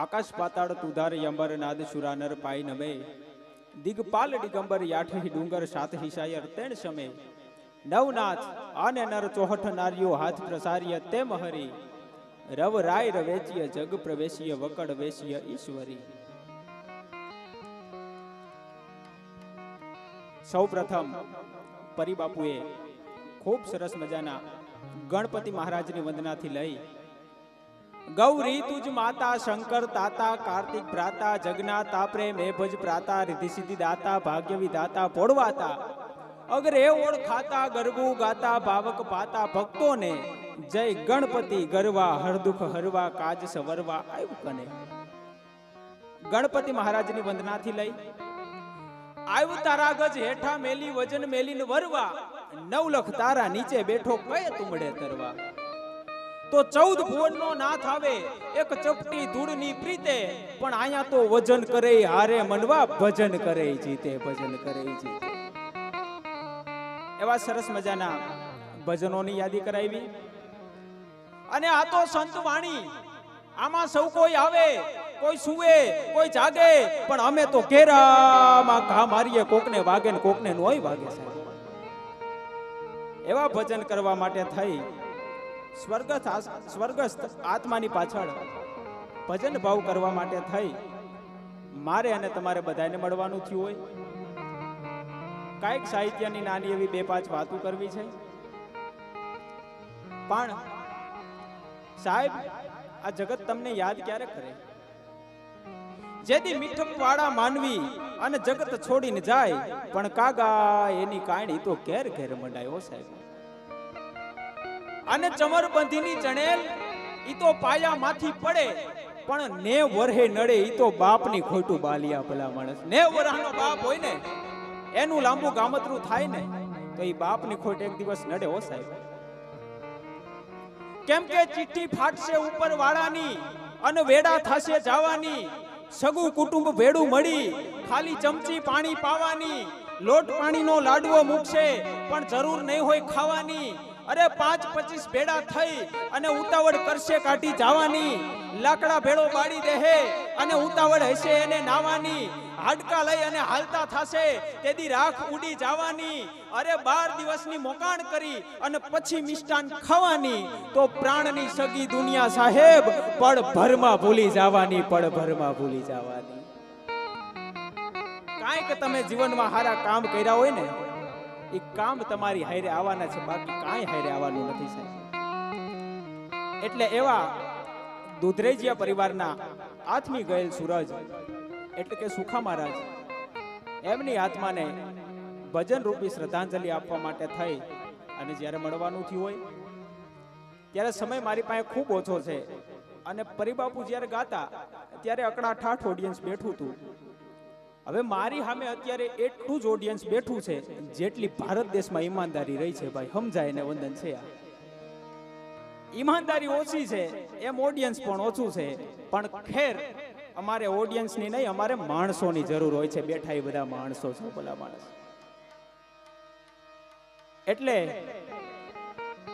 આકાશ પાતાળ તુધાર યંબર નાદ સુરાનર પાઈ નમે દિગપાલ દિગંબર યાઠી ડુંગર સાત હિસાયર તેણ સમે નવનાથ આને નર ચોહઠ નાર્યો હાથ પ્રસાર્ય તેમ હરી રવ રાય રવેચીય જગ પ્રવેશીય વકડ વેશીય ઈશ્વરી. સૌ પ્રથમ પરિબાપુએ ખૂબ સરસ મજાના ગણપતિ મહારાજની વંદનાથી લઈ ગૌરી તુજ માતા શંકર તાતા કાર્તિક ભ્રાતા જગન્નાથ તાપરે મેભજ પ્રાતા રિધિ સિદ્ધિ દાતા ભાગ્ય વિધાતા પોડવાતા અગરે ઓળખાતા ગરબુ ગાતા ભાવક પાતા ભક્તોને જય ગણપતિ ગરવા હર દુઃખ હરવા કાજ સવરવા આવ્યું કને. ગણપતિ મહારાજની વંદનાથી લઈ આવ્યું તારા ગજ હેઠા મેલી વજન મેલીને વરવા 9 લખ તારા નીચે બેઠો કયે તુમડે તરવા. તો 14 ભુવનનો નાથ આવે એક ચપટી ધૂળની પ્રીતે પણ આયા તો વજન કરે હારે મનવા ભજન કરે જીતે ભજન કરે જીતે. એવા સરસ મજાના ભજનોની યાદી કરાવી અને આ તો સંત વાણી. આમાં સૌ કોઈ આવે કોઈ સુવે કોઈ જાગે પણ અમે તો ઘેરામાં ઘા મારીએ કોકને વાગે ને કોકને નોય વાગે સાહેબ. એવા ભજન કરવા માટે થઈ સ્વર્ગસ્થ આત્માની પાછળ ભજન ભાવ કરવા માટે થઈ મારે અને તમારે બધાને મળવાનું થયું હોય. કાંઈક સાહિત્યની નાની એવી 2-5 વાતો કરવી છે. પણ સાહેબ આ જગત તમને યાદ ક્યારે કરે? જેથી મીઠપ વાળા માનવી અને જગત છોડીને જાય પણ કાગા એની કાણી તો ઘેર ઘેર મંડાયો સાહેબ. અને ચમર બંધીની ચણેલ ઈ તો પાયા માંથી પડે પણ 9 વર્ષે નડે ઈ તો બાપની ખોટું બાલિયા ભલા માણસ. 9 વર્ષનો બાપ હોય ને એનું લાંબુ ગામતરું થાય ને તો ઈ બાપની ખોટ એક દિવસ નડે હો સાહેબ. કેમ કે ચિઠ્ઠી ફાટશે ઉપર વાળાની અને વેડા થશે જવાની. સગું કુટુંબ ભેડું મળી ખાલી ચમચી પાણી પાવાની. લોટ પાણીનો લાડવો મૂકશે પણ જરૂર નહીં હોય ખાવાની. અરે 5-25 ભેડા થઈ અને ઉતાવળ કરશે કાઢી જવાની. લાકડા ભેડો બાળી દેહે અને ઉતાવળ હશે એને નાવાની. હાડકા લઈ અને હાલતા થશે તેદી રાખ ઉડી જવાની. અરે 12 દિવસની મોકાણ કરી અને પછી મિષ્ટાન ખાવાની. તો પ્રાણની સગી દુનિયા સાહેબ પળ ભરમાં ભૂલી જવાની, પળ ભરમાં ભૂલી જવાની. કાંઈક તમે જીવનમાં સારા કામ કર્યા હોય ને એ કામ તમારી હારે આવવાના છે, બાકી કાંઈ હારે આવવાનું નથી સાહેબ. એટલે એવા દુધરેજિયા પરિવારના આત્મી ગયેલ સૂરજ એટલે કે સુખા મહારાજ એમની આત્માને ભજન રૂપી શ્રદ્ધાંજલિ આપવા માટે થઈ અને જ્યારે મળવાનું થયું હોય ત્યારે સમય મારી પાસે ખૂબ ઓછો છે. અને પરિબાપુ જ્યારે ગાતા ત્યારે અકડા ઠાઠ ઓડિયન્સ બેઠું હતું. હવે મારી સામે અત્યારે એટલું જ ઓડિયન્સ બેઠું છે જેટલી ભારત દેશમાં ઈમાનદારી રહી છે ભાઈ. સમજાય ને વંદન છે. ઈમાનદારી ઓછી છે એમ ઓડિયન્સ પણ ઓછું છે. પણ ખેર અમારે ઓડિયન્સની નહીં, અમારે માણસોની જરૂર હોય છે. બેઠા એ બધા માણસો છે, ભલા માણસ. એટલે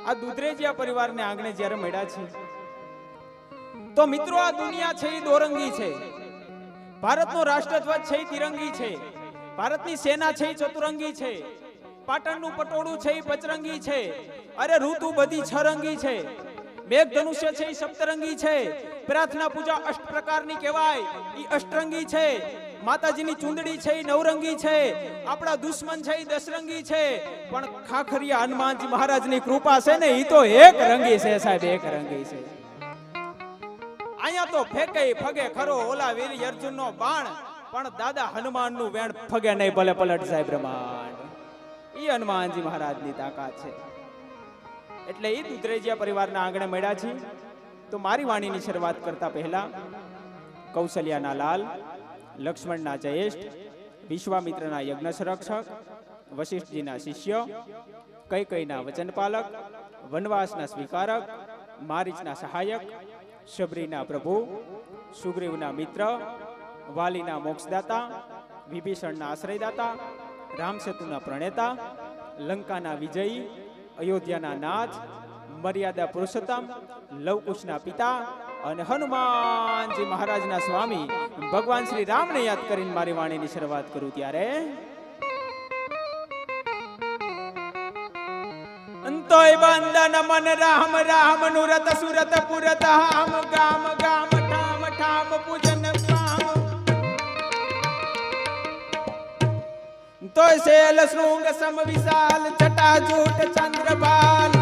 આ દુધરેજિયા પરિવારને આંગણે જ્યારે મળ્યા છે તો મિત્રો આ દુનિયા છે એ દોરંગી છે. ભારતનો રાષ્ટ્રધ્વજ છે એ તિરંગી છે. ભારતની સેના છે એ ચતુરંગી છે. પાટણનું પટોળું છે એ પચરંગી છે. અરે ઋતુ બધી છરંગી છે. મેઘ ધનુષ્ય છે એ સપ્તરંગી છે. પ્રાર્થના પૂજા 8 પ્રકારની કહેવાય એ અષ્ટરંગી છે. માતાજીની ચુંદડી છે એ નવરંગી છે. આપણા દુશ્મન છે એ દશરંગી છે. પણ ખાખરિયા હનુમાનજી મહારાજની કૃપા છે ને એ તો એક રંગી છે સાહેબ, એક રંગી છે. અહીંયા તો ફેકે ફગે ખરો ઓલા વીર અર્જુનનો બાણ પણ દાદા હનુમાનનું વેણ ફગે નહીં ભલે પલટ જાય બ્રહ્માંડ. ઈ હનુમાનજી મહારાજની તાકાત છે. એટલે ઈ દુધરેજિયા પરિવારના આંગણે મળ્યા છે. તો મારી વાણીની શરૂઆત કરતા પહેલા કૌશલ્યાના લાલ, લક્ષ્મણના જયેષ્ઠ, વિશ્વામિત્રના યજ્ઞ સંરક્ષક, વશિષ્ઠજીના શિષ્ય, કૈકેયીના વચનપાલક, વનવાસના સ્વીકારક, મારીચના સહાયક, શબરીના પ્રભુ, સુગ્રીવના મિત્ર, વાલીના મોક્ષદાતા, વિભીષણના આશ્રયદાતા, રામસેતુના પ્રણેતા, લંકાના વિજયી, અયોધ્યાના નાથ, મર્યાદા પુરુષોત્તમ, લવકુશના પિતા, અને હનુમાનજી મહારાજના સ્વામી ભગવાન શ્રી રામને યાદ કરીને મારી વાણીની શરૂઆત કરું ત્યારે તોય બંદન મન રામ રામ નુરત સુરત પુરત હામ ગામ ગામ ઠામ ઠામ પૂજન પામ તોય શૈલ શૃંગ સમ વિશાલ જટા જૂટ ચંદ્રબાલ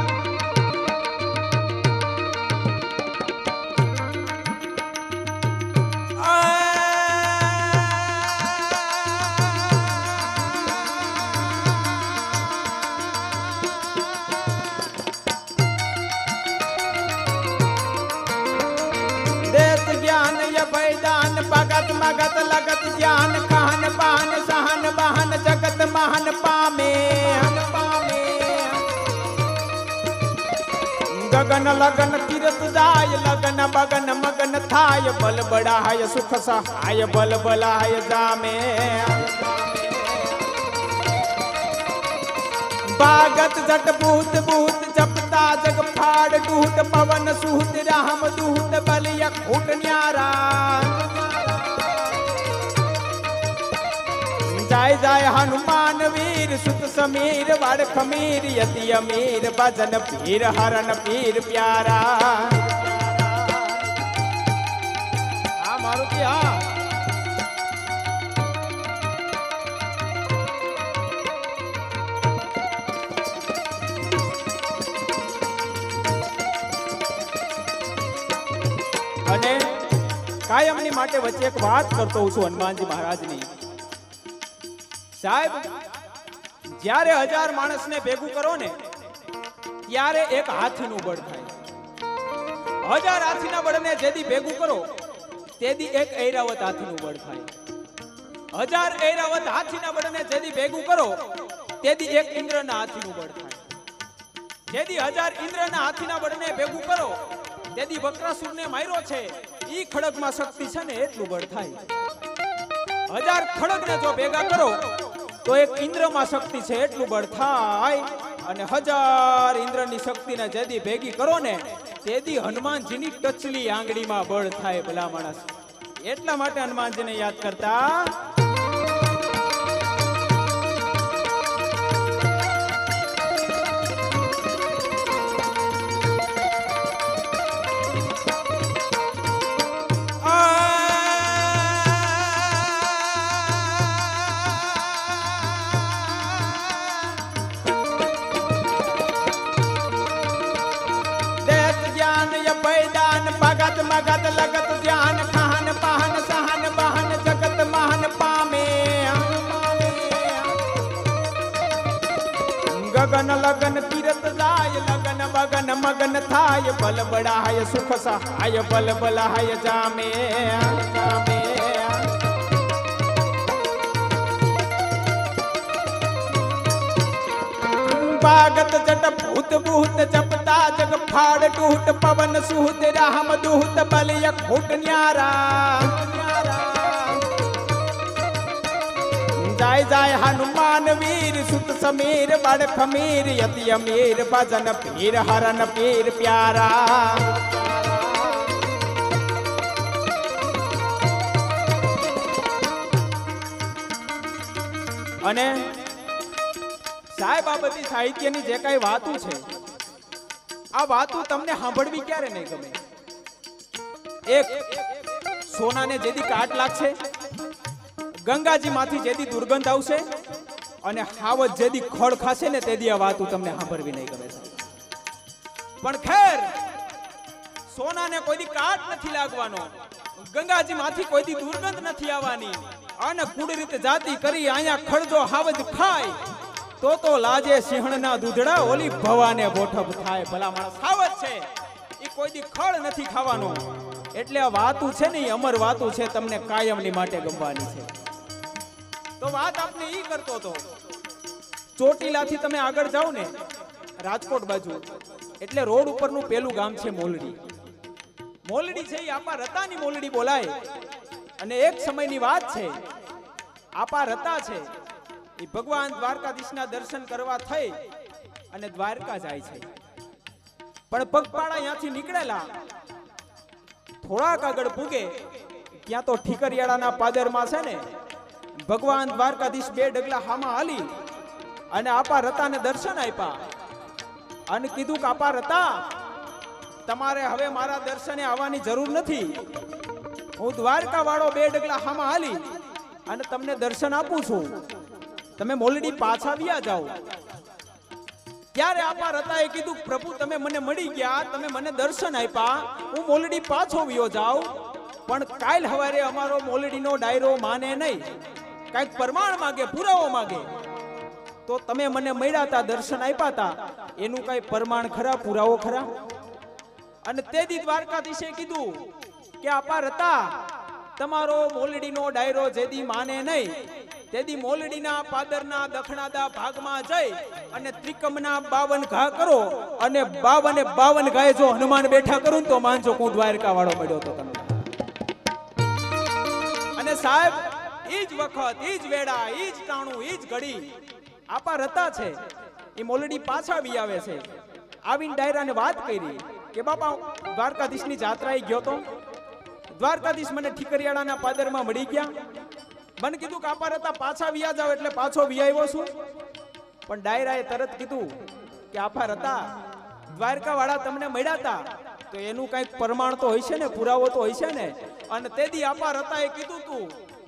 भगत मगत लगत ज्ञान कहन पान सहन बहन जगत महन पामे गगन लगन तीरथ जाय लगन बगन मगन थाय बल बड़ाय सुख सहाय बल बलाय जामे बागत जट भूत भूत जपता जग फाड़ टूट पवन सूत राम दूत बलिय खूट न्यारा जाय जाय हनुमान वीर सुत समीर वड़ खमीर यति अमीर भजन पीर हरन पीर प्यारा हाँ मारुति हाँ અને કાયમની માટે વચ્ચે એક વાત કરતો હું છું હનુમાનજી મહારાજની સાહેબ જ્યારે 1000 માણસને ભેગું કરો ને ત્યારે એક હાથીનું બળ થાય 1000 હાથીના બળને જેદી ભેગું કરો તેદી એક ઐરાવત હાથીનું બળ થાય 1000 ઐરાવત હાથીના બળને જેદી ભેગું કરો તેદી એક ઇન્દ્રના હાથીનું બળ થાય જેદી 1000 ઇન્દ્રના હાથીના બળને ભેગું કરો તેદી વક્રાસુરને માર્યો છે ઈ ખડગમાં શક્તિ છે ને એટલું બળ થાય 1000 ખડગને જો ભેગા કરો તો એક ઇન્દ્રમાં શક્તિ છે એટલું બળ થાય અને 1000 ઇન્દ્રની શક્તિને જેદી ભેગી કરો ને તેદી હનુમાનજીની ટચલી આંગળીમાં બળ થાય ભલા માણસ એટલા માટે હનુમાનજીને યાદ કરતા भगत मगत लगत ज्ञान कहन पाहन सहन बहन जगत महन पामे गगन लगन तीरथ जाय लगन बगन मगन थाय बल बड़ाय सुख सहाय बल बलाय जामे बागत जट भूत भूत जपता जग फाड़ टूट पवन सूत राम दूत बलिय खूट न्यारा जाय जाय हनुमान वीर सुत समीर बड़ खमीर यति अमीर भजन पीर हरन पीर प्यारा અને સાહેબ આ બધી સાહિત્યની જે કઈ વાતો છે આ વાતો તમને સાંભળવી ક્યારે નહીં ગમે એક સોનાને જેદી કાટ લાગશે ગંગાજીમાંથી જેદી દુર્ગંધ આવશે અને હાવજ જેદી ખડ ખાશે ને તેદી આ વાતો તમને સાંભળવી નહીં ગમે પણ ખેર સોનાને કોઈદી કાટ નથી લાગવાનો ગંગાજીમાંથી કોઈદી દુર્ગંધ નથી આવવાની અને કુડી રીતે જાતિ કરી અહીંયા ખડજો હાવજ ખાય તો લાજે સિંહણના દૂધડા ઓલી ભવાને બોઠબ થાય ભલા માણસ ખાવત છે ઈ કોઈ દી ખળ નથી ખાવાનો એટલે આ વાતું છે ને ઈ અમર વાતું છે તમને કાયમની માટે ગમવાની છે તો વાત આપને ઈ કરતો તો ચોટીલાથી તમે આગળ જાવ ને રાજકોટ બાજુ એટલે રોડ ઉપરનું પેલું ગામ છે મોલડી મોલડી છે ઈ આપા રતાની મોલડી બોલાય અને એક સમયની વાત છે આપા રતા છે એ ભગવાન દ્વારકાધીશના દર્શન કરવા થઈ અને દ્વારકા જાય છે પણ પગપાળા અહીંયાથી નીકળેલા થોડાક આગળ પૂગે ત્યાં તો ઠીકરિયાળાના પાદરમાં છે ને ભગવાન દ્વારકાધીશ બે ડગલા હામાં હાલી અને આપા રતાને દર્શન આપ્યા અને કીધું કે આપા રતા તમારે હવે મારા દર્શને આવવાની જરૂર નથી, હું દ્વારકા વાળો બે ડગલા હામાં હાલી અને તમને દર્શન આપું છું, તમે મોલડી પાછા વ્યા જાઓ. ત્યારે આપા રતાએ કીધું પ્રભુ તમે મને મળી ગયા, તમે મને દર્શન આપ્યા, હું મોલડી પાછો વ્યો જાઉં, પણ કાલ હવારે અમારો મોલડીનો ડાયરો માને નહીં, કાંઈક પ્રમાણ માંગે, પુરાવો માંગે. તો તમે મને મળ્યા હતા, દર્શન આપ્યા હતા, એનું કઈ પ્રમાણ ખરા, પુરાવો ખરા? અને તેથી દ્વારકાધીશે કીધું કે આપા રતા તમારો મોલડીનો ડાયરો જેદી માને નહીં તેદી મોલડીના પાદરના દખણાદા ભાગમાં જઈ અને ત્રિકમના 52 ઘા કરો અને 52 ઘાએ જો હનુમાન બેઠા કરું તો માનજો હું દ્વારકા વાળો મળ્યો તો તમને. અને સાહેબ ઈ જ વખત, ઈ જ વેળા, ઈ જ ટાણું, ઈ જ ઘડી આપા રતા છે એ મોલડી પાછા બી આવે છે. આવીને ડાયરાને વાત કરી કે બાપા દ્વારકાધીશની જાત્રાએ ગયો તો, દ્વારકાધીશ મને ઠીકરિયાળાના પાદરમાં મળી ગયા, મને કીધું કે આપા રતા પાછા વિયા જાવ એટલે પાછો વિયાવ્યો છું. પણ ડાયરાએ તરત કીધું કે આપા રતા દ્વારકા વાળા તમને મળ્યા હતા તો એનું કઈક પ્રમાણ તો હોય છે ને, પુરાવો તો હોય છે ને. અને તેદી આપા રતાએ કીધું તું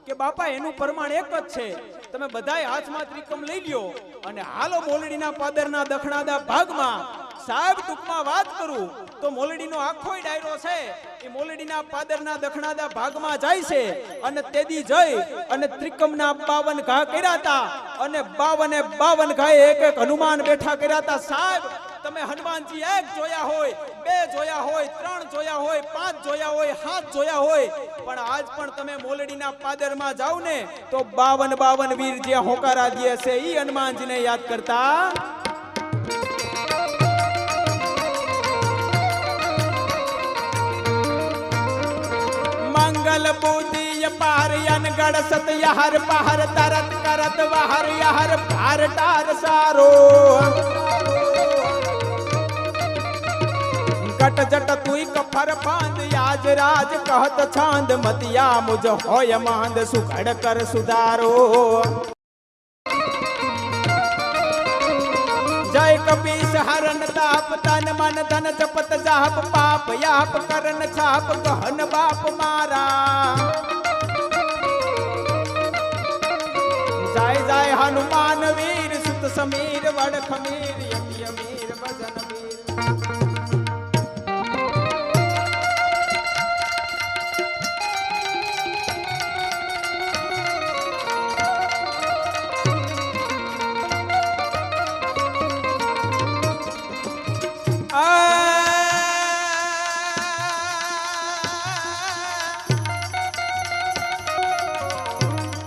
કે બાપા એનું પ્રમાણ એક જ છે, તમે બધાય હાથમાં ત્રિકમ લઈ લ્યો અને હાલો મોલડીના પાદરના દખણાદા ભાગમાં. સાહેબ ટૂંકમાં વાત કરું તો મોલડીનો આખો ડાયરો છે એ મોલડીના પાદરના દખણાદા ભાગમાં જાય છે અને તેદી જઈ અને ત્રિકમના 52 ઘા કર્યા હતા અને 52 ઘાએ એક એક હનુમાન બેઠા કર્યા હતા. સાહેબ તમે હનુમાનજી એક જોયા હોય, બે જોયા હોય, 3 જોયા હોય, 5 જોયા હોય, 7 જોયા હોય, પણ આજ પણ તમે મોલડીના પાદરમાં જાવ ને તો 52 વીર જે હોકારા દે છે ઈ હનુમાનજીને યાદ કરતા. મંગલ બુદ્ધિ પાર અનગઢ સત યહર પહર તરત કરત વહર યહર ભાર ટાર સારો કટ જટ તુઈ કફર પાંદ યાજ રાજ કહત છાંદ મતિયા મુજ હોય માંદ સુખડ કર સુધારો. જય કપીશ હરન તાપ તન મન ધન જપત જાપ પાપ યાપ કરન છાપ ગહન બાપ મારા. જય જય હનુમાન વીર સુત સમીર વડ ખમીર યમી અમીર ભજન વીર.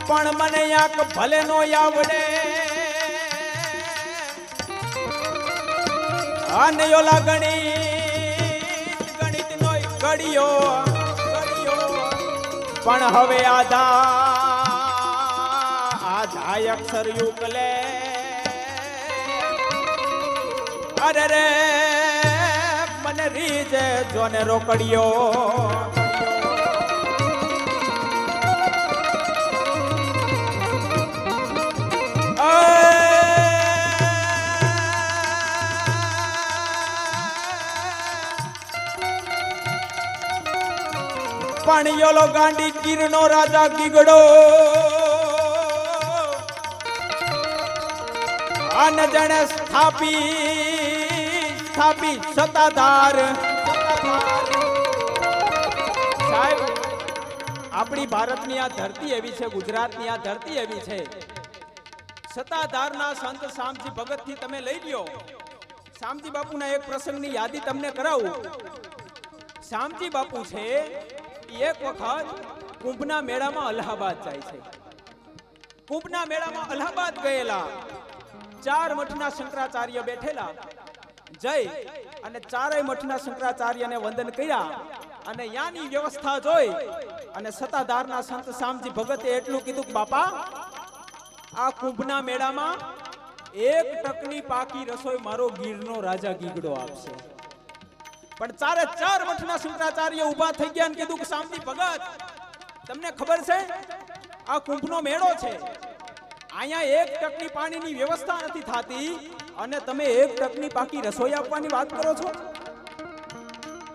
પણ મને યાક ભલે નો આવડે અને ઓલા ગણિત નો ઘડિયો પણ હવે આધા અક્ષર યુકલે અરે રે મને રીજે જોને રોકડિયો. પણ યોલો ગાંડી ગીરનો રાજા ગીગડો અને જણે સ્થાપી સત્તાધાર. સાહેબ આપણી ભારતની આ ધરતી એવી છે, ગુજરાતની આ ધરતી એવી છે, સત્તાધારના સંત શામજી ભગત થી તમે લઈ લ્યો. શામજી બાપુના એક પ્રસંગની યાદી તમને કરાવું. શામજી બાપુ છે એક વખત કુંભના મેળામાં અલ્હાબાદ જાય છે. કુંભના મેળામાં અલ્હાબાદ ગયેલા 4 મઠના શંકરાચાર્ય બેઠેલા, જય અને 4 મઠના શંકરાચાર્યને વંદન કર્યા અને યાની વ્યવસ્થા જોઈ અને સત્તાધારના સંત શામજી ભગતે એટલું કીધું કે બાપા આ કુંભના મેળામાં 1 ટકની પાકી રસોઈ મારો ગીરનો રાજા ગીગડો આપશે. પણ ચારે ચાર મઠના શંકરાચાર્ય ઊભા થઈ ગયા અને કીધું કે શામજી ભગત, તમને ખબર છે આ કુંભનો મેળો છે, અહીંયા એક ટકની પાણીની વ્યવસ્થા નથી થતી અને તમે એક ટકની પાકી રસોઈ આપવાની વાત કરો છો?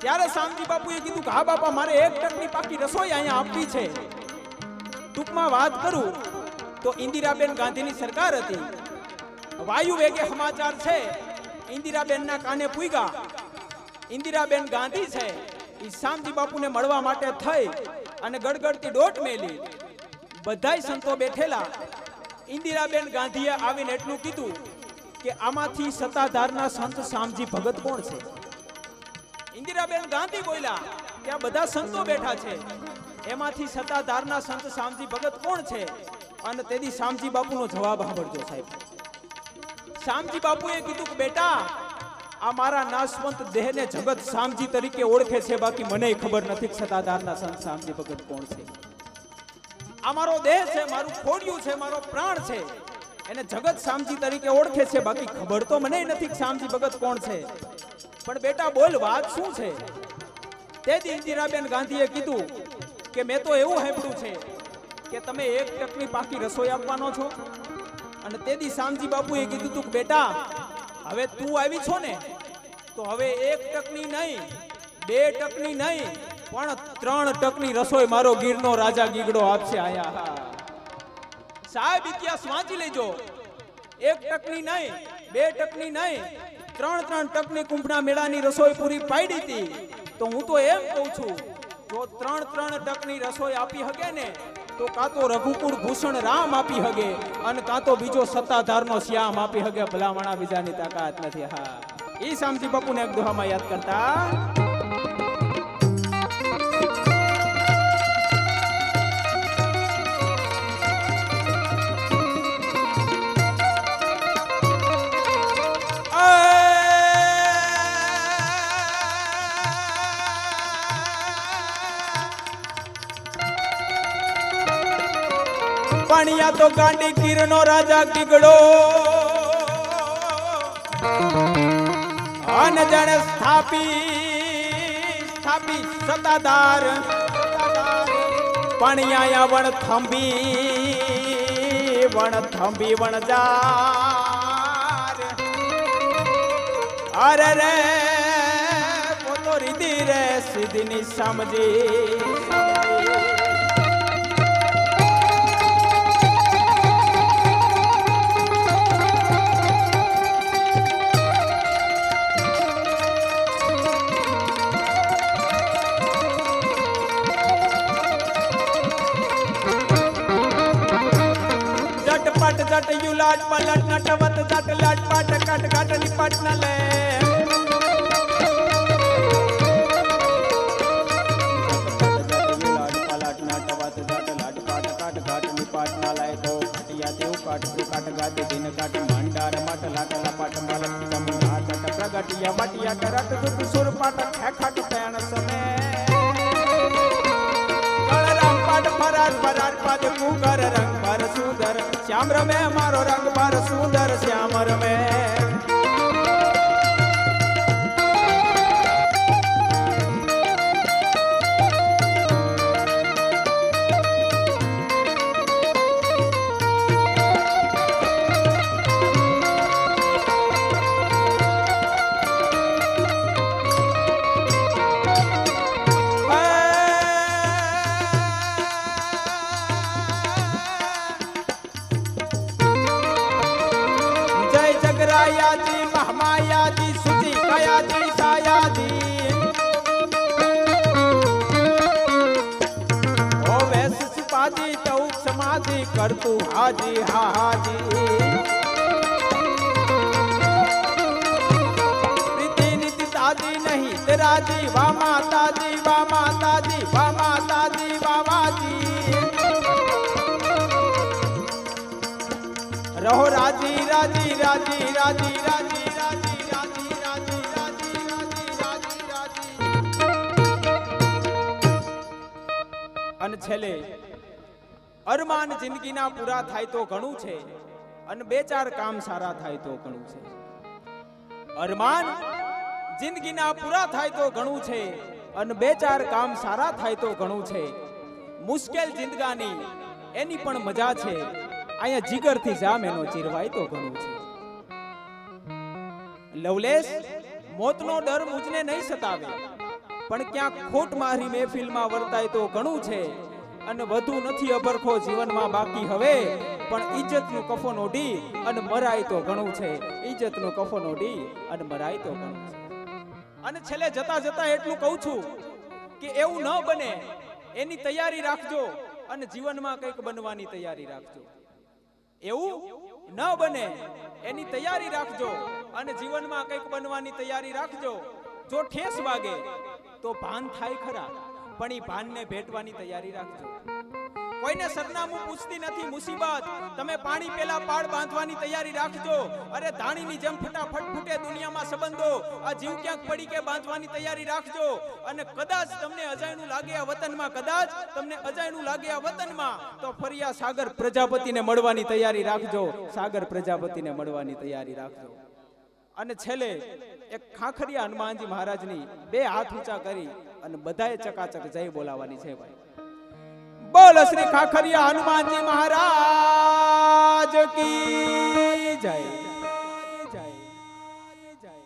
ત્યારે શામજી બાપુએ કીધું કે હા બાપા, મારે એક ટકની પાકી રસોઈ અહીંયા આપવી છે. ટૂંકમાં વાત કરું તો ઇન્દિરાબેન ગાંધીની સરકાર હતી. વાયુ વેગે સમાચાર છે ઇન્દિરાબેનના કાને પૂગ્યા. ઇન્દિરાબેન ગાંધી છે એ શામજી બાપુને મળવા માટે થઈ અને ગડગડતી દોટ મેલી. બધાય સંતો બેઠેલા. ઇન્દિરાબેન ગાંધીએ આવીને એટલું કીધું કે આમાંથી સત્તાધારના સંત શામજી ભગત કોણ છે? ઇન્દિરાબેન ગાંધી બોલ્યા કે આ બધા સંતો બેઠા છે, એમાંથી સત્તાધારના સંત શામજી ભગત કોણ છે? અને તેથી શામજી બાપુનો જવાબ સાંભળજો સાહેબ. શામજી બાપુએ કીધું કે બેટા, આ મારા નાશવંત દેહને જગત શામજી તરીકે ઓળખે છે, બાકી મને ખબર નથી કે સત્તાધારના સંત શામજી ભગત કોણ છે. આ મારો દેહ છે, મારું ખોડિયું છે, મારો પ્રાણ છે, એને જગત શામજી તરીકે ઓળખે છે, બાકી ખબર તો મને નથી કે શામજી ભગત કોણ છે. પણ બેટા બોલ, વાત શું છે? તેથી ઇન્દિરાબેન ગાંધીએ કીધું કે મેં તો એવું સાંભળ્યું છે કે તમે એક ટકની પાકી રસોઈ આપવાનો છો. અને તેથી શામજી બાપુએ કીધું તું બેટા, હવે તું આવી છો ને, તો હવે એક ટકની નહીં, બે ટકની નહીં, પણ 3 ટકની રસોઈ મારો ગીરનો રાજા ગીગડો આપશે. આયા સાહેબ, ઇતિહાસ વાંચી લેજો. એક ટકની નહીં, બે ટકની નહીં, 3 ટકની કુંભના મેળાની રસોઈ પૂરી પાડી હતી. તો હું તો એમ કહું છું, જો 3 ટકની રસોઈ આપી હગે ને, તો કાં તો રઘુકુળ ભૂષણ રામ આપી હગે અને કાં તો બીજો સત્તાધારનો શ્યામ આપી હગે. ભલામણા બીજાની તાકાત નથી. હા, એ શામજી બાપુને એક દોહામાં યાદ કરતા. પાણીયા તો ગાંડી ગીરનો રાજા ગીગડો અન જણે સ્થાપી સત્તાધાર. પાણીયા વણ થંભી વણજાર. અરે રે પોતો રીધી રે સીધીની સમજી. जट यू लाट पलट नटवत जट लाट पाट कट कट निपट न ले. पलट नटवत जट लाट पाट कट कट निपट न ले. तो खटिया देव काट काट गाते दिन काट मंडार मट लाट लपट मलट जमुना जट प्रगटिया मटिया करट दुख सुर पाट खट पैण समे. गणराम पाट फरार फरार पद कुकर रंग पर सुंदर. श्याम रमे मारो रंग पर सुंदर श्याम रमे. जी महमाया जी सुजी कया जी साया जी. ओ वैस सिपाजी तऊ समाधि कर तू हाजी हा हाजी. प्रीति नीति ताजी नहीं तेरा जी वा माता जी वा माता जी वा माता जी बाबा जी. रहो राजी राजी राजी राजी राजी राजी राजी राजी राजी राजी राजी. અને છેલ્લે અરમાન જિંદગીના પૂરા થાય તો ઘણું છે અને 2-4 કામ સારા થાય તો ઘણું છે. અરમાન જિંદગીના પૂરા થાય તો ઘણું છે અને બે ચાર કામ સારા થાય તો ઘણું છે. મુશ્કેલ જિંદગાની એની પણ મજા છે, અહીંયા જીગરથી જામ એનો ચીરવાય તો ઘણું છે. લવલેશ, મોતનો ડર મુજને નહીં સતાવે, પણ ક્યાંક ખોટ મારી મહેફિલમાં વર્તાય તો ઘણું છે. અને વધુ નથી અભરખો જીવનમાં બાકી હવે, પણ ઇજ્જતનું કફન ઓઢી અને મરાય તો ઘણું છે. ઇજ્જતનું કફન ઓઢી અને મરાય તો ઘણું છે. અને છેલ્લે જતા જતા એટલું કહું છું કે એવું ન બને એની તૈયારી રાખજો અને જીવનમાં કંઈક બનવાની તૈયારી રાખજો. એવું ન બને એની તૈયારી રાખજો અને જીવનમાં કંઈક બનવાની તૈયારી રાખજો. જો ઠેસ વાગે તો ભાન થાય ખરા, પણ એ ભાનને ભેટવાની તૈયારી રાખજો. કોઈને સરનામું પૂછતી નથી મુસીબત, તમે પાણી પેલા પાડ બાંધવાની તૈયારી રાખજો. અરે ધાણીની જેમ ફટાફટ ફૂટે દુનિયામાં સંબંધો, આ જીવ ક્યાંક પડી કે બાંધવાની તૈયારી રાખજો. અને કદાચ તમને અજાયણું લાગે આ વતનમાં, કદાચ તમને અજાયણું લાગે આ વતનમાં, તો ફરિયા સાગર પ્રજાપતિને મળવાની તૈયારી રાખજો. સાગર પ્રજાપતિને મળવાની તૈયારી રાખજો. અને છેલ્લે એક ખાખરિયા હનુમાનજી મહારાજની બે હાથ ઊંચા કરી અને બધાએ ચકાચક જય બોલાવાની છે ભાઈ. બોલ શ્રી ખાખરિયા હનુમાનજી મહારાજ કી જય.